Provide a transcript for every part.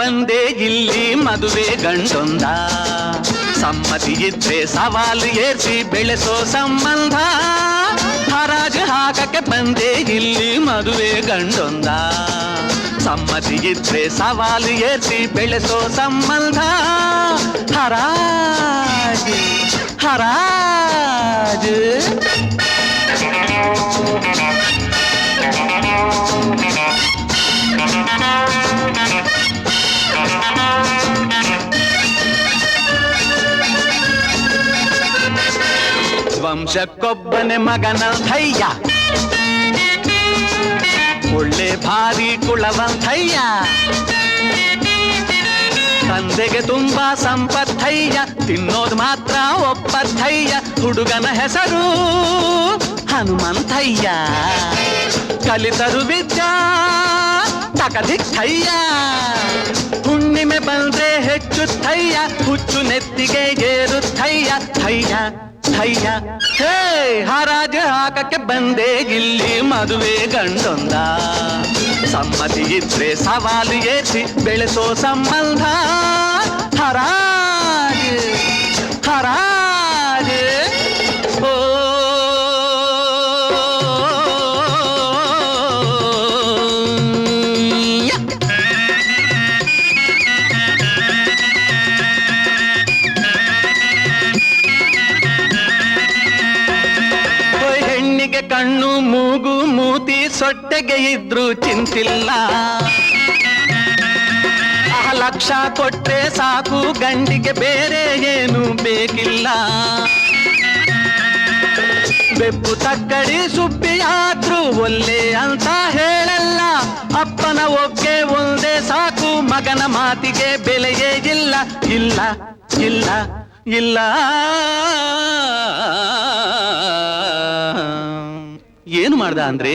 ಬಂದೆ ಇಲ್ಲಿ ಮದುವೆ ಗಂಡೊಂದ, ಸಮ್ಮತಿ ಇದ್ರೆ ಸವಾಲು ಏರ್ಸಿ ಬೆಳೆಸೋ ಸಂಬಂಧ. ಹರಾಜು ಹಾಕಕ್ಕೆ ಬಂದೆ ಇಲ್ಲಿ ಮದುವೆ ಗಂಡೊಂದ, ಸಮ್ಮತಿ ಇದ್ರೆ ಸವಾಲು ಏರ್ಸಿ ಬೆಳೆಸೋ ಸಂಬಂಧ. ಹರಾಜು ಹರಾಜು ವಂಶಕ್ಕೊಬ್ಬನೆ ಮಗನಂಥಯ್ಯ, ಒಳ್ಳೆ ಭಾರಿ ಕುಳವಂಥಯ್ಯ. ತಂದೆಗೆ ತುಂಬಾ ಸಂಪತ್ತಯ್ಯ, ತಿನ್ನೋದು ಮಾತ್ರ ಒಪ್ಪತ್ತಯ್ಯ. ಹುಡುಗನ ಹೆಸರು ಹನುಮಂತಯ್ಯ, ಕಲಿತರು ವಿದ್ಯಾ ತಕಧಿಕ್ಕಯ್ಯ. ಹುಣ್ಣಿಮೆ ಬಂದ್ರೆ ಹೆಚ್ಚುತ್ತಯ್ಯ, ಹುಚ್ಚು ನೆತ್ತಿಗೆ ಏರುತ್ತಯ್ಯ. ಥಯ್ಯ ಥಯ್ಯ ಹೇ, ಹರಾಜು ಹಾಕಕ್ಕೆ ಬಂದೆ ಇಲ್ಲಿ ಮದುವೆ ಗಂಡೊಂದ, ಸಮ್ಮತಿ ಇದ್ರೆ ಸವಾಲು ಏರಿಸಿ ಬೆಳೆಸೋ ಸಂಬಂಧ. ಹರಾಜು ಹರಾಜು ಓ ಕಣ್ಣು ಮೂಗು ಮೂತಿ ಸೊಟ್ಟೆಗೆ ಇದ್ರು ಚಿಂತಿಲ್ಲ, ಲಕ್ಷ ಕೊಟ್ಟೆ ಸಾಕು ಗಂಡಿಗೆ ಬೇರೆ ಏನು ಬೇಕಿಲ್ಲ. ಬೆಪ್ಪು ತಕ್ಕಡಿ ಸುಬ್ಬಿಯಾದ್ರು ಒಲ್ಲೆ ಅಂತ ಹೇಳಲ್ಲ, ಅಪ್ಪನ ಒಗ್ಗೆ ಒಂದೇ ಸಾಕು ಮಗನ ಮಾತಿಗೆ ಬೆಲೆಯೇ ಇಲ್ಲ. ಇಲ್ಲ ಇಲ್ಲ ಇಲ್ಲ ಏನು ಮಾಡ್ದ ಅಂದ್ರೆ,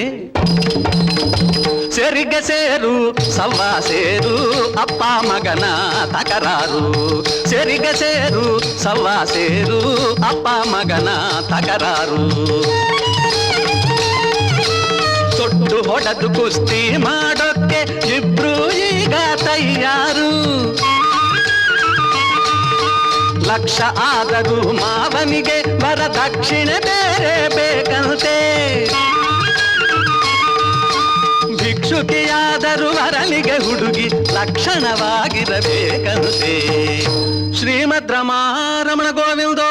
ಸೇರಿಗೆ ಸೇರು ಸವ್ವಾ ಸೇರು ಅಪ್ಪ ಮಗನ ತಕರಾರು. ಸೇರಿಗೆ ಸೇರು ಸವ್ವಾ ಸೇರು ಅಪ್ಪ ಮಗನ ತಕರಾರು. ತೊಟ್ಟು ಹೊಡೆದು ಕುಸ್ತಿ ಮಾಡೋಕ್ಕೆ ಇಬ್ರು ಈಗ ತಯಾರು. ಲಕ್ಷ ಆದರೂ ಮಾವನಿಗೆ ವರದಕ್ಷಿಣೆ ಬೇರೆ ಬೇಕಂತೆ, ಭಿಕ್ಷುಕಿಯಾದರೂ ವರನಿಗೆ ಹುಡುಗಿ ಲಕ್ಷಣವಾಗಿರಬೇಕಂತೆ. ಶ್ರೀಮದ್ ರಮಾರಮಣ ಗೋವಿಂದೋ